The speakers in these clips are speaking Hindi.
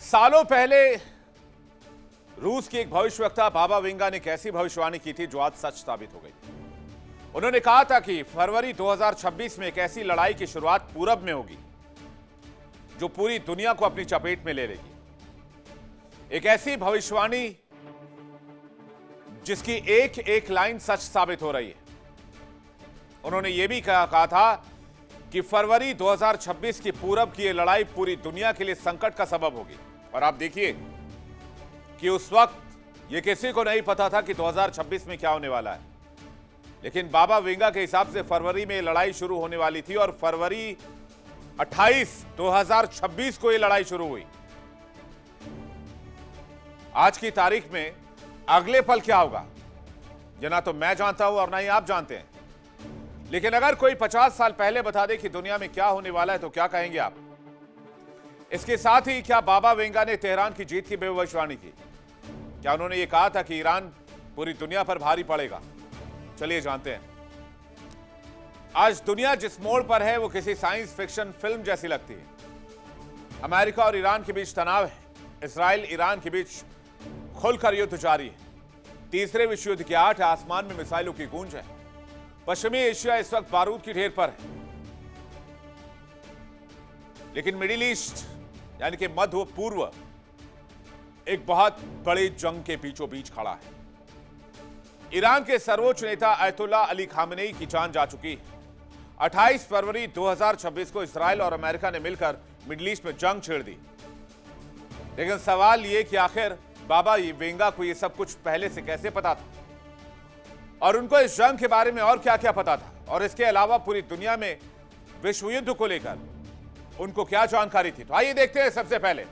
सालों पहले रूस की एक भविष्यवक्ता बाबा वेंगा ने कैसी भविष्यवाणी की थी जो आज सच साबित हो गई। उन्होंने कहा था कि फरवरी 2026 में एक ऐसी लड़ाई की शुरुआत पूरब में होगी जो पूरी दुनिया को अपनी चपेट में ले लेगी। एक ऐसी भविष्यवाणी जिसकी एक एक लाइन सच साबित हो रही है। उन्होंने यह भी कहा था कि फरवरी 2026 की पूरब की यह लड़ाई पूरी दुनिया के लिए संकट का सबब होगी। और आप देखिए कि उस वक्त यह किसी को नहीं पता था कि 2026 में क्या होने वाला है, लेकिन बाबा वेंगा के हिसाब से फरवरी में लड़ाई शुरू होने वाली थी और फरवरी 28, 2026 को यह लड़ाई शुरू हुई। आज की तारीख में अगले पल क्या होगा यह ना तो मैं जानता हूं और ना ही आप जानते हैं, लेकिन अगर कोई 50 साल पहले बता दे कि दुनिया में क्या होने वाला है तो क्या कहेंगे आप? इसके साथ ही क्या बाबा वेंगा ने तेहरान की जीत की भविष्यवाणी की? क्या उन्होंने ये कहा था कि ईरान पूरी दुनिया पर भारी पड़ेगा? चलिए जानते हैं। आज दुनिया जिस मोड़ पर है वो किसी साइंस फिक्शन फिल्म जैसी लगती है। अमेरिका और ईरान के बीच तनाव है। इसराइल ईरान के बीच खुलकर युद्ध जारी है। तीसरे विश्व युद्ध की आहट है। आसमान में मिसाइलों की गूंज है। पश्चिमी एशिया इस वक्त बारूद की ढेर पर है, लेकिन मिडिल ईस्ट यानी कि मध्य पूर्व एक बहुत बड़ी जंग के बीचों बीच खड़ा है। ईरान के सर्वोच्च नेता अयतुल्ला अली खामेनेई की जान जा चुकी है। 28 फरवरी 2026 को इसराइल और अमेरिका ने मिलकर मिडिल ईस्ट में जंग छेड़ दी। लेकिन सवाल यह कि आखिर बाबा वेंगा को यह सब कुछ पहले से कैसे पता था और उनको इस जंग के बारे में और क्या क्या पता था, और इसके अलावा पूरी दुनिया में विश्व युद्ध को लेकर उनको क्या जानकारी थी। तो आइए देखते हैं सबसे पहले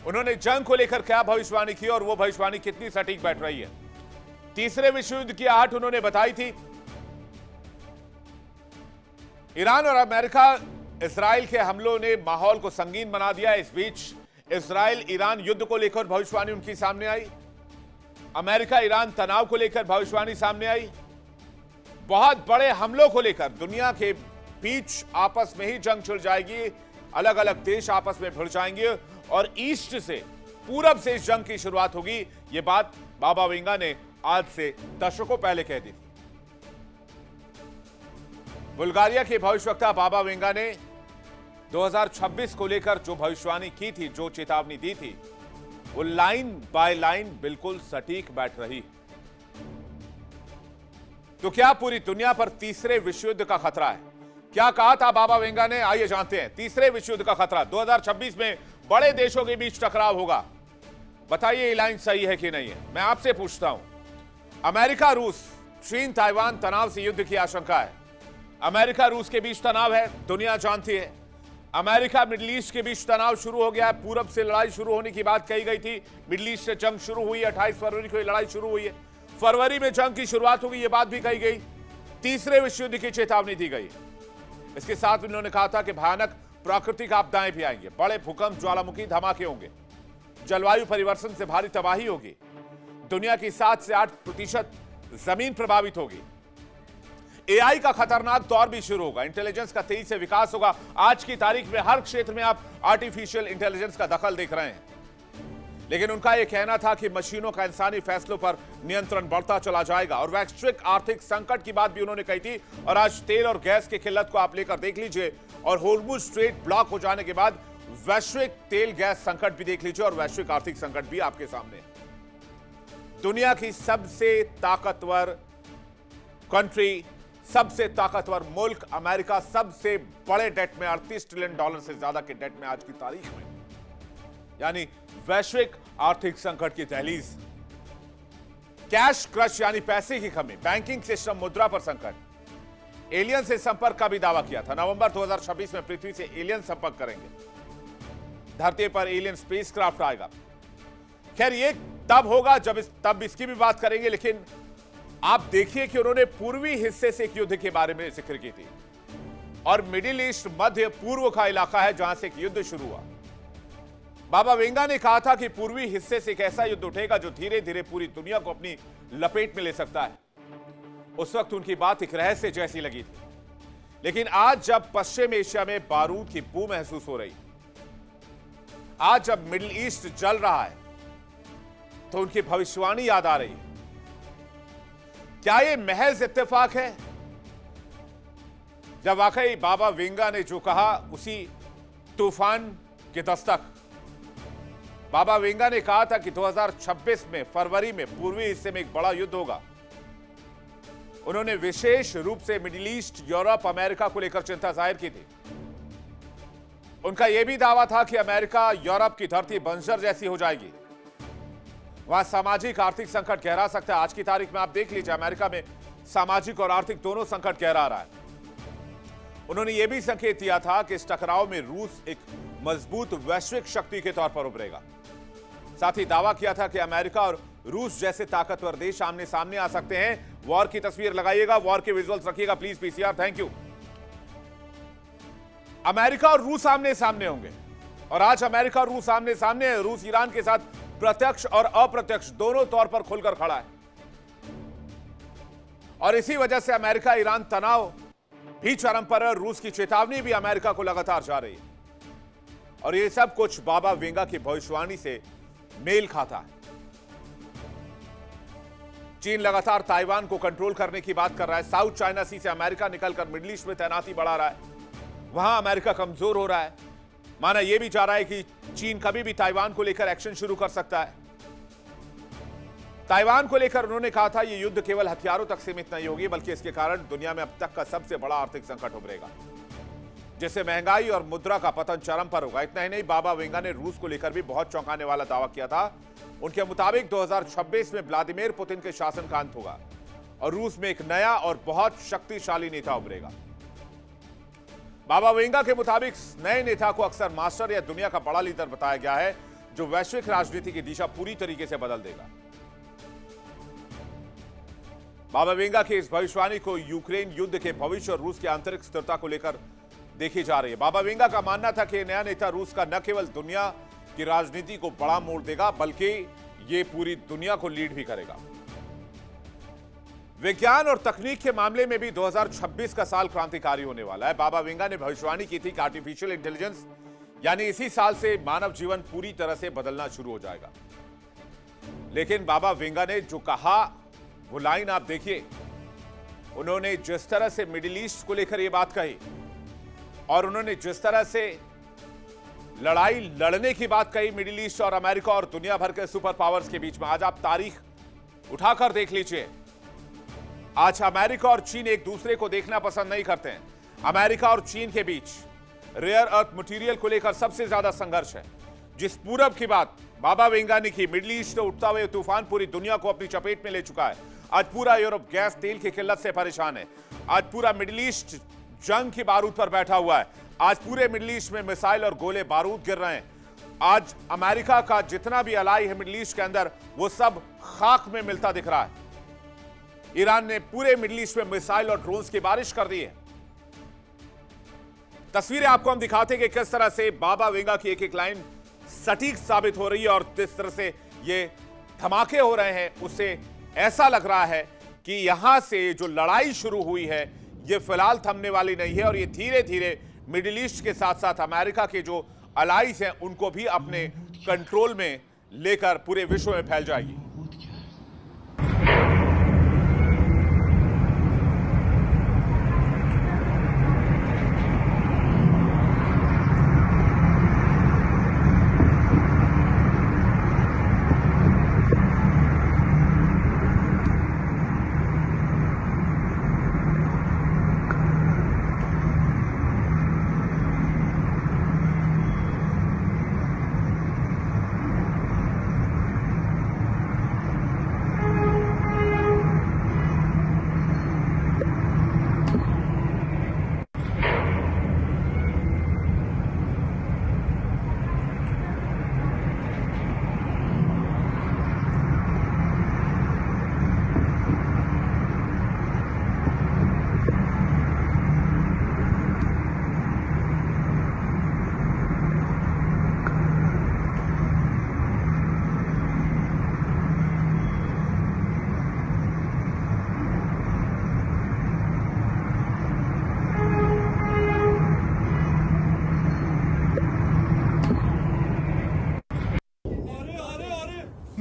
उन्होंने जंग को लेकर क्या भविष्यवाणी की और वो भविष्यवाणी कितनी सटीक बैठ रही है। तीसरे विश्व युद्ध की आहट उन्होंने बताई थी। ईरान और अमेरिका इसराइल के हमलों ने माहौल को संगीन बना दिया। इस बीच इसराइल ईरान युद्ध को लेकर भविष्यवाणी उनकी सामने आई। अमेरिका ईरान तनाव को लेकर भविष्यवाणी सामने आई। बहुत बड़े हमलों को लेकर दुनिया के बीच आपस में ही जंग छिड़ जाएगी। अलग अलग देश आपस में भिड़ जाएंगे और ईस्ट से, पूरब से इस जंग की शुरुआत होगी। यह बात बाबा वेंगा ने आज से दशकों पहले कह दी थी। बुल्गारिया के भविष्यवक्ता बाबा वेंगा ने 2026 को लेकर जो भविष्यवाणी की थी, जो चेतावनी दी थी, वो लाइन बाय लाइन बिल्कुल सटीक बैठ रही। तो क्या पूरी दुनिया पर तीसरे विश्व युद्ध का खतरा है? क्या कहा था बाबा वेंगा ने? आइए जानते हैं। तीसरे विश्व युद्ध का खतरा 2026 में बड़े देशों के बीच टकराव होगा। बताइए ये लाइन सही है कि नहीं है? मैं आपसे पूछता हूं। अमेरिका रूस, चीन ताइवान तनाव से युद्ध की आशंका है। अमेरिका रूस के बीच तनाव है, दुनिया जानती है। अमेरिका मिडिल ईस्ट के बीच तनाव शुरू हो गया है। पूरब से लड़ाई शुरू होने की बात कही गई थी। मिडिल ईस्ट से जंग शुरू हुई। 28 फरवरी को लड़ाई शुरू हुई है। फरवरी में जंग की शुरुआत होगी, यह बात भी कही गई। तीसरे विश्व युद्ध की चेतावनी दी गई। इसके साथ उन्होंने कहा था कि भयानक प्राकृतिक आपदाएं भी आएंगे। बड़े भूकंप, ज्वालामुखी धमाके होंगे। जलवायु परिवर्तन से भारी तबाही होगी। दुनिया की 7 से 8% जमीन प्रभावित होगी। एआई का खतरनाक दौर भी शुरू होगा। इंटेलिजेंस का तेजी से विकास होगा। आज की तारीख में हर क्षेत्र में आप आर्टिफिशियल इंटेलिजेंस का दखल देख रहे हैं। लेकिन उनका यह कहना था कि मशीनों का इंसानी फैसलों पर नियंत्रण बढ़ता चला जाएगा। और वैश्विक आर्थिक संकट की बात भी उन्होंने कही थी। और आज तेल और गैस की किल्लत को आप लेकर देख लीजिए, और होर्मुज स्ट्रेट ब्लॉक हो जाने के बाद वैश्विक तेल गैस संकट भी देख लीजिए, और वैश्विक आर्थिक संकट भी आपके सामने है। दुनिया की सबसे ताकतवर कंट्री, सबसे ताकतवर मुल्क अमेरिका सबसे बड़े डेट में, $38 ट्रिलियन से ज्यादा के डेट में आज की तारीख में, यानी वैश्विक आर्थिक संकट की दहलीज। कैश क्रश यानी पैसे की कमी, बैंकिंग सिस्टम, मुद्रा पर संकट। एलियन से संपर्क का भी दावा किया था। नवंबर 2026 में पृथ्वी से एलियन संपर्क करेंगे। धरती पर एलियन स्पेसक्राफ्ट आएगा। खैर ये तब होगा तब इसकी भी बात करेंगे, लेकिन आप देखिए कि उन्होंने पूर्वी हिस्से से एक युद्ध के बारे में जिक्र की थी। और मिडिल ईस्ट मध्य पूर्व का इलाका है जहां से एक युद्ध शुरू हुआ। बाबा वेंगा ने कहा था कि पूर्वी हिस्से से एक ऐसा युद्ध उठेगा जो धीरे धीरे पूरी दुनिया को अपनी लपेट में ले सकता है। उस वक्त उनकी बात एक रहस्य जैसी लगी थी, लेकिन आज जब पश्चिम एशिया में बारूद की बू महसूस हो रही, आज जब मिडिल ईस्ट जल रहा है तो उनकी भविष्यवाणी याद आ रही है। क्या यह महज इत्तेफाक है? जब वाकई बाबा वेंगा ने जो कहा उसी तूफान की दस्तक। बाबा वेंगा ने कहा था कि 2026 में फरवरी में पूर्वी हिस्से में एक बड़ा युद्ध होगा। उन्होंने विशेष रूप से मिडिल ईस्ट, यूरोप, अमेरिका को लेकर चिंता जाहिर की थी। उनका यह भी दावा था कि अमेरिका यूरोप की धरती बंजर जैसी हो जाएगी। वहां सामाजिक आर्थिक संकट गहरा सकता है। आज की तारीख में आप देख लीजिए, अमेरिका में सामाजिक और आर्थिक दोनों संकट गहरा रहा है। उन्होंने यह भी संकेत दिया था कि इस टकराव में रूस एक मजबूत वैश्विक शक्ति के तौर पर उभरेगा। साथ ही दावा किया था कि अमेरिका और रूस जैसे ताकतवर देश आमने सामने आ सकते हैं। वॉर की तस्वीर लगाइएगा, वॉर के विजुअल्स रखिएगा please PCR, thank you. America और रूस आमने सामने होंगे और आज अमेरिका और रूस आमने सामने है। रूस ईरान के साथ प्रत्यक्ष और अप्रत्यक्ष दोनों तौर पर खुलकर खड़ा है और इसी वजह से अमेरिका ईरान तनाव भी चरम पर है। रूस की चेतावनी भी अमेरिका को लगातार जा रही है और यह सब कुछ बाबा वेंगा की भविष्यवाणी से मेल खाता है। चीन लगातार ताइवान को कंट्रोल करने की बात कर रहा है। साउथ चाइना सी से अमेरिका निकलकर मिडिल ईस्ट में तैनाती बढ़ा रहा है। वहां अमेरिका कमजोर हो रहा है। माना यह भी जा रहा है कि चीन कभी भी ताइवान को लेकर एक्शन शुरू कर सकता है। ताइवान को लेकर उन्होंने कहा था यह युद्ध केवल हथियारों तक सीमित नहीं होगी, बल्कि इसके कारण दुनिया में अब तक का सबसे बड़ा आर्थिक संकट उभरेगा, जिससे महंगाई और मुद्रा का पतन चरम पर होगा। इतना ही नहीं, बाबा वेंगा ने रूस को लेकर भी बहुत चौंकाने वाला दावा किया था। उनके मुताबिक 2026 में व्लादिमीर पुतिन के शासन का अंत होगा और रूस में एक नया और बहुत शक्तिशाली नेता उभरेगा। बाबा वेंगा के मुताबिक नए नेता को अक्सर मास्टर या दुनिया का बड़ा लीडर बताया गया है, जो वैश्विक राजनीति की दिशा पूरी तरीके से बदल देगा। बाबा वेंगा की इस भविष्यवाणी को यूक्रेन युद्ध के भविष्य और रूस की आंतरिक स्थिरता को लेकर देखी जा रही है। बाबा वेंगा का मानना था कि नया नेता रूस का न केवल दुनिया की राजनीति को बड़ा मोड़ देगा, बल्कि यह पूरी दुनिया को लीड भी करेगा। विज्ञान और तकनीक के मामले में भी 2026 का साल क्रांतिकारी होने वाला है। बाबा वेंगा ने भविष्यवाणी की थी कि आर्टिफिशियल इंटेलिजेंस यानी इसी साल से मानव जीवन पूरी तरह से बदलना शुरू हो जाएगा। लेकिन बाबा वेंगा ने जो कहा वो लाइन आप देखिए। उन्होंने जिस तरह से मिडिल ईस्ट को लेकर यह बात कही और उन्होंने जिस तरह से लड़ाई लड़ने की बात कही मिडिल ईस्ट और अमेरिका और दुनिया भर के सुपर पावर्स के बीच में, आज आप तारीख उठाकर देख लीजिए। आज अमेरिका और चीन एक दूसरे को देखना पसंद नहीं करते हैं। अमेरिका और चीन के बीच रेयर अर्थ मटेरियल को लेकर सबसे ज्यादा संघर्ष है। जिस पूरब की बात बाबा वेंगा ने की, मिडिल ईस्ट में उठता हुआ तूफान पूरी दुनिया को अपनी चपेट में ले चुका है। आज पूरा यूरोप गैस तेल की किल्लत से परेशान है। आज पूरा मिडिल ईस्ट जंग की बारूद पर बैठा हुआ है। आज पूरे मिडिल ईस्ट में मिसाइल और गोले बारूद गिर रहे हैं। आज अमेरिका का जितना भी अलाई है मिडिल ईस्ट के अंदर, वो सब खाक में मिलता दिख रहा है। ईरान ने पूरे मिडिल ईस्ट में मिसाइल और ड्रोन्स की बारिश कर दी है। तस्वीरें आपको हम दिखाते हैं कि किस तरह से बाबा वेंगा की एक एक लाइन सटीक साबित हो रही है और किस तरह से ये धमाके हो रहे हैं। उससे ऐसा लग रहा है कि यहां से जो लड़ाई शुरू हुई है ये फिलहाल थमने वाली नहीं है और ये धीरे धीरे मिडिल ईस्ट के साथ साथ अमेरिका के जो अलाइज हैं उनको भी अपने कंट्रोल में लेकर पूरे विश्व में फैल जाएगी।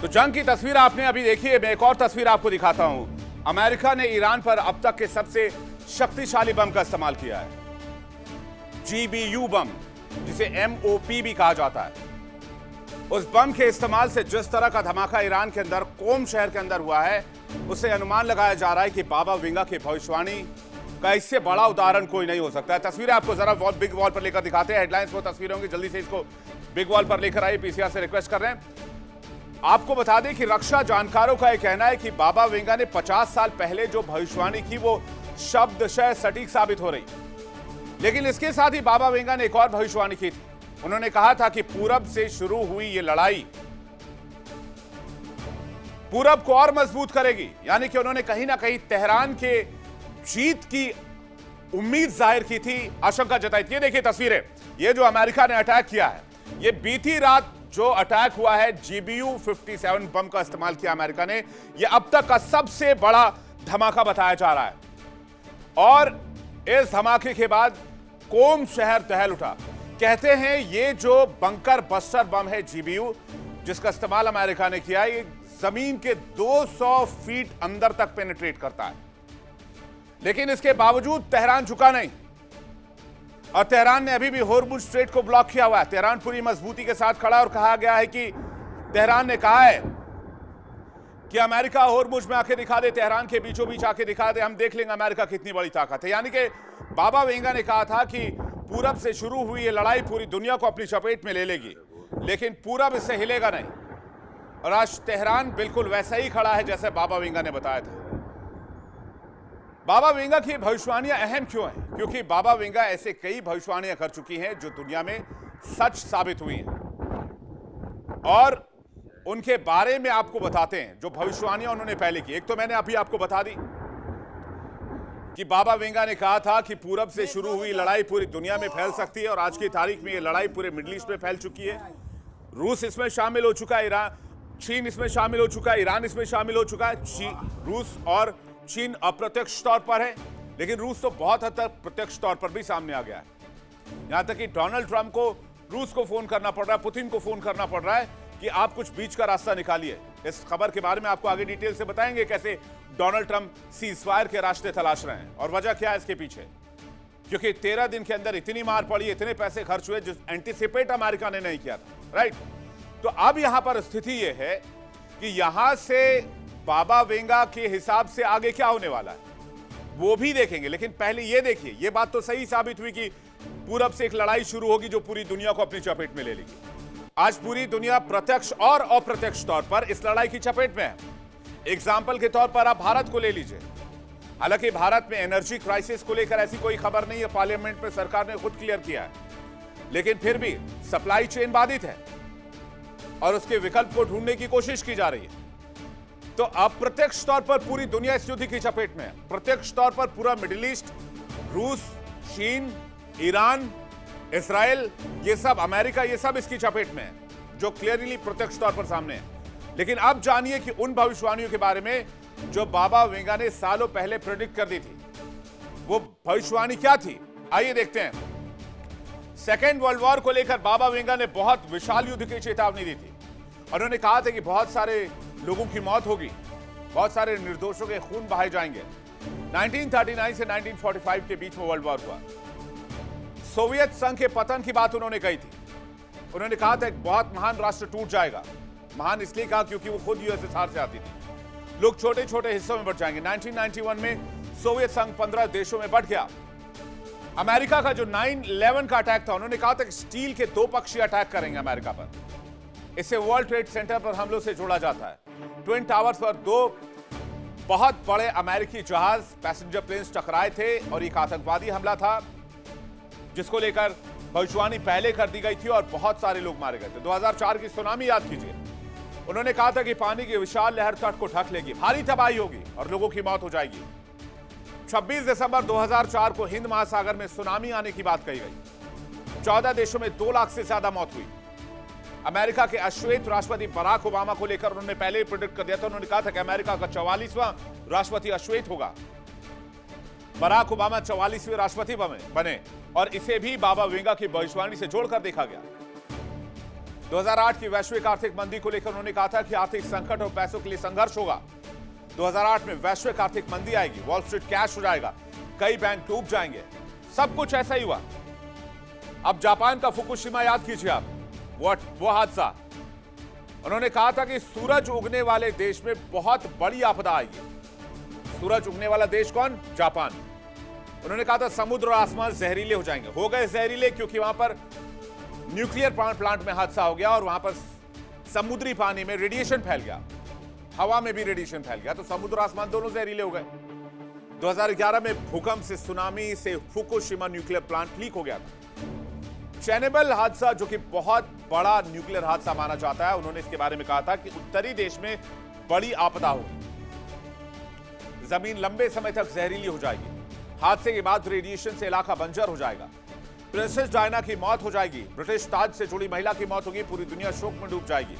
तो जंग की तस्वीर आपने अभी देखी है। मैं एक और तस्वीर आपको दिखाता हूं। अमेरिका ने ईरान पर अब तक के सबसे शक्तिशाली बम का इस्तेमाल किया है, GBU बम, जिसे MOP भी कहा जाता है। उस बम के इस्तेमाल से जिस तरह का धमाका ईरान के अंदर कोम शहर के अंदर हुआ है, उससे अनुमान लगाया जा रहा है कि बाबा वेंगा की भविष्यवाणी का इससे बड़ा उदाहरण कोई नहीं हो सकता है। तस्वीरें आपको जरा बिग वॉल पर लेकर दिखाते हैं। हेडलाइंस वो तस्वीरें होंगी, जल्दी से इसको बिग वॉल पर लेकर आइए। पीसीआर से रिक्वेस्ट कर रहे हैं। आपको बता दें कि रक्षा जानकारों का यह कहना है कि बाबा वेंगा ने 50 साल पहले जो भविष्यवाणी की वो शब्दशः सटीक साबित हो रही। लेकिन इसके साथ ही बाबा वेंगा ने एक और भविष्यवाणी की थी। उन्होंने कहा था कि पूरब से शुरू हुई ये लड़ाई पूरब को और मजबूत करेगी। यानी कि उन्होंने कहीं ना कहीं तेहरान के जीत की उम्मीद जाहिर की थी, आशंका जताई थी। ये देखिए तस्वीरें, ये जो अमेरिका ने अटैक किया है, ये बीती रात जो अटैक हुआ है, GBU 57 बम का इस्तेमाल किया अमेरिका ने, ये अब तक का सबसे बड़ा धमाका बताया जा रहा है। और इस धमाके के बाद कोम शहर दहल उठा। कहते हैं ये जो बंकर बस्टर बम है GBU, जिसका इस्तेमाल अमेरिका ने किया, ये जमीन के 200 फीट अंदर तक पेनिट्रेट करता है। लेकिन इसके बावजूद तेहरान झुका नहीं और तेहरान ने अभी भी होर्मुज स्ट्रेट को ब्लॉक किया हुआ है। तेहरान पूरी मजबूती के साथ खड़ा और कहा गया है कि तेहरान ने कहा है कि अमेरिका होर्मुज में आके दिखा दे, तेहरान के बीचों बीच आके दिखा दे, हम देख लेंगे अमेरिका कितनी बड़ी ताकत है। यानी कि बाबा वेंगा ने कहा था कि पूरब से शुरू हुई ये लड़ाई पूरी दुनिया को अपनी चपेट में ले लेगी, लेकिन पूरब इससे हिलेगा नहीं। और आज तेहरान बिल्कुल वैसा ही खड़ा है जैसे बाबा वेंगा ने बताया था। बाबा वेंगा की भविष्यवाणियां अहम क्यों हैं? क्योंकि बाबा वेंगा ऐसे कई भविष्यवाणियां कर चुकी हैं जो दुनिया में सच साबित हुई हैं। और उनके बारे में आपको बताते हैं जो भविष्यवाणियां उन्होंने पहले की। एक तो मैंने अभी आपको बता दी कि बाबा वेंगा ने कहा था कि पूरब से शुरू हुई लड़ाई पूरी दुनिया में फैल सकती है, और आज की तारीख में यह लड़ाई पूरे मिडिल ईस्ट में फैल चुकी है। रूस इसमें शामिल हो चुका है, चीन इसमें शामिल हो चुका है, ईरान इसमें शामिल हो चुका है। रूस और चीन अप्रत्यक्ष तौर पर है, लेकिन रूस तो बहुत हद तक प्रत्यक्ष तौर पर भी सामने आ गया है। यहां तक कि डोनाल्ड ट्रंप को रूस को फोन करना पड़ रहा है, पुतिन को फोन करना पड़ रहा है कि आप कुछ बीच का रास्ता निकालिए। इस खबर के बारे में आपको आगे डिटेल से बताएंगे कैसे डोनाल्ड ट्रंप सीजफायर के रास्ते तलाश रहे हैं और वजह क्या है इसके पीछे। क्योंकि 13 दिन के अंदर इतनी मार पड़ी, इतने पैसे खर्च हुए जो एंटीसिपेट अमेरिका ने नहीं किया था, राइट। तो अब यहां पर स्थिति यह है कि यहां से बाबा वेंगा के हिसाब से आगे क्या होने वाला है वो भी देखेंगे। लेकिन पहले ये देखिए, ये बात तो सही साबित हुई कि पूरब से एक लड़ाई शुरू होगी जो पूरी दुनिया को अपनी चपेट में ले लेगी। आज पूरी दुनिया प्रत्यक्ष और अप्रत्यक्ष तौर पर इस लड़ाई की चपेट में है। एग्जाम्पल के तौर पर आप भारत को ले लीजिए। हालांकि भारत में एनर्जी क्राइसिस को लेकर ऐसी कोई खबर नहीं है, पार्लियामेंट में सरकार ने खुद क्लियर किया है, लेकिन फिर भी सप्लाई चेन बाधित है और उसके विकल्प को ढूंढने की कोशिश की जा रही है। तो अप्रत्यक्ष तौर पर पूरी दुनिया इस युद्ध की चपेट में है। प्रत्यक्ष तौर पर पूरा मिडिल ईस्ट, रूस, चीन, ईरान, इजराइल, ये सब, अमेरिका, ये सब इसकी चपेट में है, जो क्लियरली प्रत्यक्ष तौर पर सामने है। लेकिन अब जानिए कि उन भविष्यवाणियों के बारे में जो बाबा वेंगा ने सालों पहले प्रेडिक्ट कर दी थी, वो भविष्यवाणी क्या थी, आइए देखते हैं। सेकेंड वर्ल्ड वॉर को लेकर बाबा वेंगा ने बहुत विशाल युद्ध की चेतावनी दी थी। उन्होंने कहा था कि बहुत सारे लोगों की मौत होगी, बहुत सारे निर्दोषों के खून बहाए जाएंगे। 1939 से 1945 के बीच में वर्ल्ड वॉर हुआ। सोवियत संघ के पतन की बात उन्होंने कही थी। उन्होंने कहा था एक बहुत महान राष्ट्र टूट जाएगा। महान इसलिए कहा क्योंकि वो खुद यूएसएसआर से आती थी। लोग छोटे छोटे हिस्सों में बट जाएंगे। 1991 में सोवियत संघ 15 देशों में बट गया। अमेरिका का जो 9/11 का अटैक था, उन्होंने कहा था कि स्टील के 2 पक्षीय अटैक करेंगे अमेरिका पर। इसे वर्ल्ड ट्रेड सेंटर पर हमलों से जोड़ा जाता है। ट्विन टावर्स पर 2 बहुत बड़े अमेरिकी जहाज, पैसेंजर प्लेन्स टकराए थे और एक आतंकवादी हमला था जिसको लेकर भविष्यवाणी पहले कर दी गई थी और बहुत सारे लोग मारे गए थे। 2004 की सुनामी याद कीजिए। उन्होंने कहा था कि पानी की विशाल लहर तट को ढक लेगी, भारी तबाही होगी और लोगों की मौत हो जाएगी। 26 दिसंबर 2004 को हिंद महासागर में सुनामी आने की बात कही गई। 14 देशों में 2 लाख से ज्यादा मौत हुई। अमेरिका के अश्वेत राष्ट्रपति बराक ओबामा को लेकर उन्होंने पहले ही प्रेडिक्ट कर दिया था। उन्होंने कहा था कि अमेरिका का 44वां राष्ट्रपति अश्वेत होगा। बराक ओबामा 44वें राष्ट्रपति बने और इसे भी बाबा वेंगा की भविष्यवाणी से जोड़कर देखा गया। 2008 की वैश्विक आर्थिक मंदी को लेकर उन्होंने कहा था कि आर्थिक संकट और पैसों के लिए संघर्ष होगा। 2008 में वैश्विक आर्थिक मंदी आएगी, वॉल स्ट्रीट क्रैश हो जाएगा, कई बैंक डूब जाएंगे। सब कुछ ऐसा ही हुआ। अब जापान का फुकुशिमा याद कीजिए आप, वो हादसा। उन्होंने कहा था कि सूरज उगने वाले देश में बहुत बड़ी आपदा आएगी। सूरज उगने वाला देश कौन? जापान। उन्होंने कहा था समुद्र और आसमान जहरीले हो जाएंगे। हो गए जहरीले क्योंकि वहां पर न्यूक्लियर प्लांट में हादसा हो गया और वहां पर समुद्री पानी में रेडिएशन फैल गया, हवा में भी रेडिएशन फैल गया, तो समुद्र आसमान दोनों जहरीले हो गए। 2011 में भूकंप से, सुनामी से फुकुशिमा न्यूक्लियर प्लांट लीक हो गया था। चेर्नोबिल हादसा, जो कि बहुत बड़ा न्यूक्लियर हादसा माना जाता है, उन्होंने इसके बारे में कहा था कि उत्तरी देश में बड़ी आपदा होगी, जमीन लंबे समय तक जहरीली हो जाएगी, हादसे के बाद रेडिएशन से इलाका बंजर हो जाएगा, प्रिंसेस डायना की मौत हो जाएगी, ब्रिटिश ताज से जुड़ी महिला की मौत होगी, पूरी दुनिया शोक में डूब जाएगी।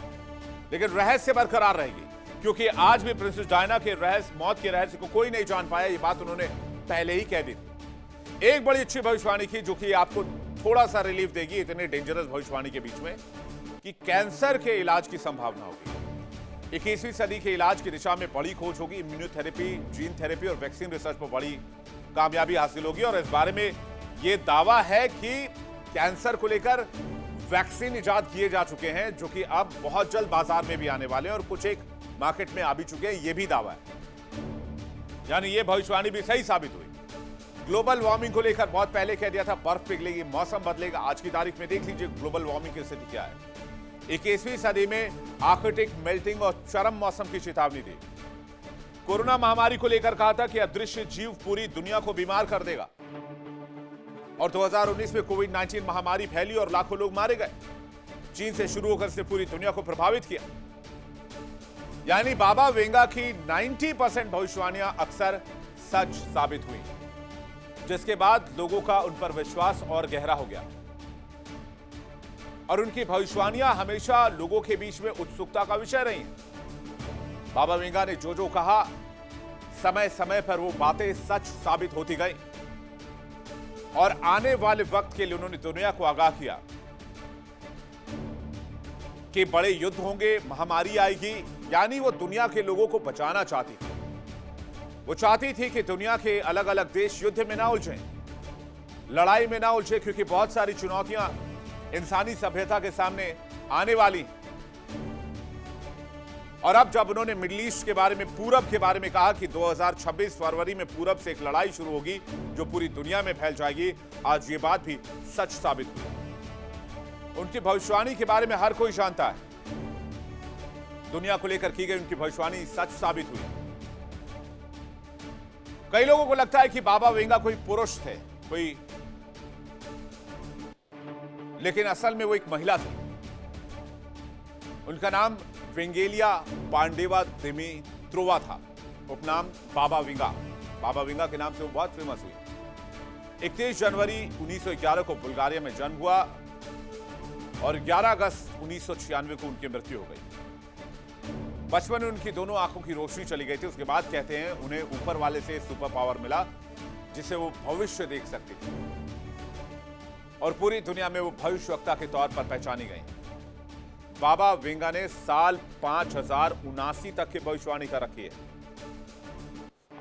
लेकिन रहस्य बरकरार रहेगी क्योंकि आज भी प्रिंसेस डायना के मौत के रहस्य को कोई नहीं जान पाया। ये बात उन्होंने पहले ही कह दी थी। एक बड़ी अच्छी भविष्यवाणी की जो कि आपको थोड़ा सा रिलीफ देगी इतने डेंजरस भविष्यवाणी के बीच में, कि कैंसर के इलाज की संभावना होगी। 21वीं सदी के इलाज की दिशा में बड़ी खोज होगी। इम्यूनोथेरेपी, जीन थेरेपी और वैक्सीन रिसर्च पर बड़ी कामयाबी हासिल होगी और इस बारे में यह दावा है कि कैंसर को लेकर वैक्सीन इजाद किए जा चुके हैं जो कि अब बहुत जल्द बाजार में भी आने वाले हैं और कुछ एक मार्केट में आ भी चुके हैं। यह भी दावा है, यानी यह भविष्यवाणी भी सही साबित हुई। ग्लोबल वार्मिंग को लेकर बहुत पहले कह दिया था बर्फ पिघलेगी, मौसम बदलेगा। आज की तारीख में देख लीजिए ग्लोबल वार्मिंग की स्थिति क्या है। 21वीं सदी में आर्कटिक मेल्टिंग और चरम मौसम की चेतावनी दी। कोरोना महामारी को लेकर कहा था कि अदृश्य जीव पूरी दुनिया को बीमार कर देगा और 2019 में कोविड-19 महामारी फैली और लाखों लोग मारे गए। चीन से शुरू होकर इसने पूरी दुनिया को प्रभावित किया। यानी बाबा वेंगा की 90% भविष्यवाणियां अक्सर सच साबित हुई, जिसके बाद लोगों का उन पर विश्वास और गहरा हो गया और उनकी भविष्यवाणियां हमेशा लोगों के बीच में उत्सुकता का विषय रही। बाबा वेंगा ने जो कहा, समय समय पर वो बातें सच साबित होती गई और आने वाले वक्त के लिए उन्होंने दुनिया को आगाह किया कि बड़े युद्ध होंगे, महामारी आएगी। यानी वो दुनिया के लोगों को बचाना चाहती थी। वो चाहती थी कि दुनिया के अलग अलग देश युद्ध में ना उलझें, लड़ाई में ना उलझे, क्योंकि बहुत सारी चुनौतियां इंसानी सभ्यता के सामने आने वाली। और अब जब उन्होंने मिडिल ईस्ट के बारे में, पूरब के बारे में कहा कि 2026 फरवरी में पूरब से एक लड़ाई शुरू होगी जो पूरी दुनिया में फैल जाएगी, आज ये बात भी सच साबित हुई। उनकी भविष्यवाणी के बारे में हर कोई जानता है। दुनिया को लेकर की गई उनकी भविष्यवाणी सच साबित हुई। कई लोगों को लगता है कि बाबा वेंगा कोई पुरुष थे, लेकिन असल में वो एक महिला थी। उनका नाम वेंगेलिया पांडेवा दिमित्रोवा था, उपनाम बाबा वेंगा। बाबा वेंगा के नाम से वो बहुत फेमस हुई। 31 जनवरी 1911 को बुल्गारिया में जन्म हुआ और 11 अगस्त 1996 को उनकी मृत्यु हो गई। बचपन में उनकी दोनों आंखों की रोशनी चली गई थी। उसके बाद कहते हैं उन्हें ऊपर वाले से सुपर पावर मिला जिससे वो भविष्य देख सकती थी और पूरी दुनिया में वो भविष्यवक्ता के तौर पर पहचानी गई। बाबा वेंगा ने साल 5079 तक की भविष्यवाणी कर रखी है।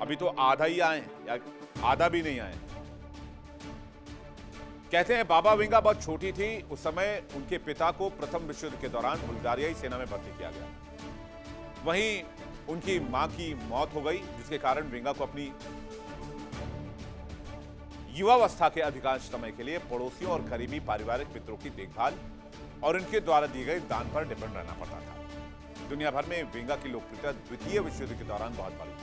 अभी तो आधा ही आए या आधा भी नहीं आए। कहते हैं बाबा वेंगा बहुत छोटी थी उस समय। उनके पिता को प्रथम विश्व युद्ध के दौरान बुल्गारियाई सेना में भर्ती किया गया। वहीं उनकी मां की मौत हो गई, जिसके कारण वेंगा को अपनी युवावस्था के अधिकांश समय के लिए पड़ोसियों और करीबी पारिवारिक मित्रों की देखभाल और उनके द्वारा दिए गए दान पर डिपेंड रहना पड़ता था। दुनिया भर में वेंगा की लोकप्रियता द्वितीय विश्व युद्ध के दौरान बहुत बढ़ी।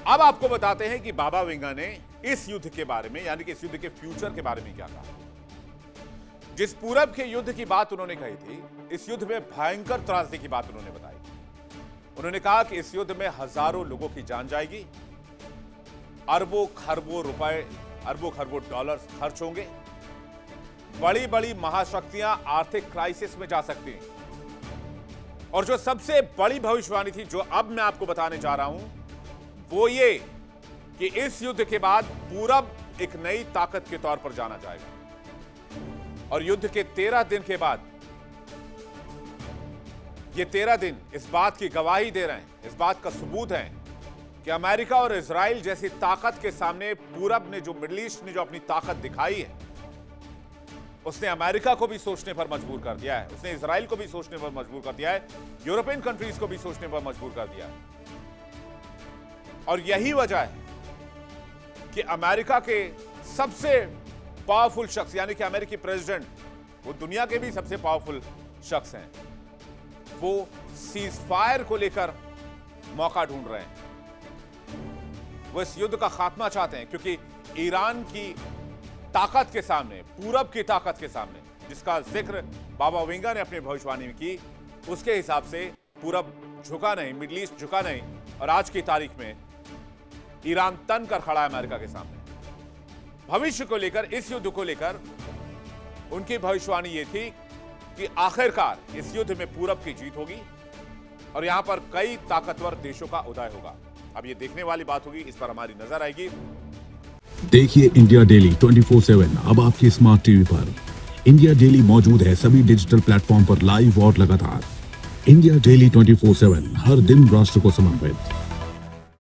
अब आपको बताते हैं कि बाबा वेंगा ने इस युद्ध के बारे में, यानी कि इस युद्ध के फ्यूचर के बारे में क्या कहा। जिस पूरब के युद्ध की बात उन्होंने कही थी, इस युद्ध में भयंकर त्रासदी की बात उन्होंने बताई। उन्होंने कहा कि इस युद्ध में हजारों लोगों की जान जाएगी, अरबों खरबों रुपए, अरबों खरबों डॉलर खर्च होंगे बड़ी बड़ी महाशक्तियां आर्थिक क्राइसिस में जा सकती हैं। और जो सबसे बड़ी भविष्यवाणी थी, जो अब मैं आपको बताने जा रहा हूं, वो ये कि इस युद्ध के बाद पूरब एक नई ताकत के तौर पर जाना जाएगा। और युद्ध के 13 दिन के बाद, ये 13 दिन इस बात की गवाही दे रहे हैं, इस बात का सबूत है कि अमेरिका और इजराइल जैसी ताकत के सामने पूरब ने, जो मिडिल ईस्ट ने जो अपनी ताकत दिखाई है, उसने अमेरिका को भी सोचने पर मजबूर कर दिया है, उसने इजराइल को भी सोचने पर मजबूर कर दिया है, यूरोपियन कंट्रीज को भी सोचने पर मजबूर कर दिया है। और यही वजह है कि अमेरिका के सबसे पावरफुल शख्स, यानी कि अमेरिकी प्रेसिडेंट, वो दुनिया के भी सबसे पावरफुल शख्स हैं, वो सीज फायर को लेकर मौका ढूंढ रहे हैं। वो इस युद्ध का खात्मा चाहते हैं, क्योंकि ईरान की ताकत के सामने, पूरब की ताकत के सामने, जिसका जिक्र बाबा वेंगा ने अपनी भविष्यवाणी में की, उसके हिसाब से पूरब झुका नहीं, मिडिल ईस्ट झुका नहीं। और आज की तारीख में ईरान तन कर खड़ा है अमेरिका के सामने। भविष्य को लेकर, इस युद्ध को लेकर उनकी भविष्यवाणी ये थी कि आखिरकार इस युद्ध में पूरब की जीत होगी और यहां पर कई ताकतवर देशों का उदय होगा। अब ये देखने वाली बात होगी, इस पर हमारी नजर आएगी। देखिए इंडिया डेली 24/7 अब आपके स्मार्ट टीवी पर। इंडिया डेली मौजूद है सभी डिजिटल प्लेटफॉर्म पर लाइव और लगातार। इंडिया डेली 24/7 हर दिन राष्ट्र को समर्पित।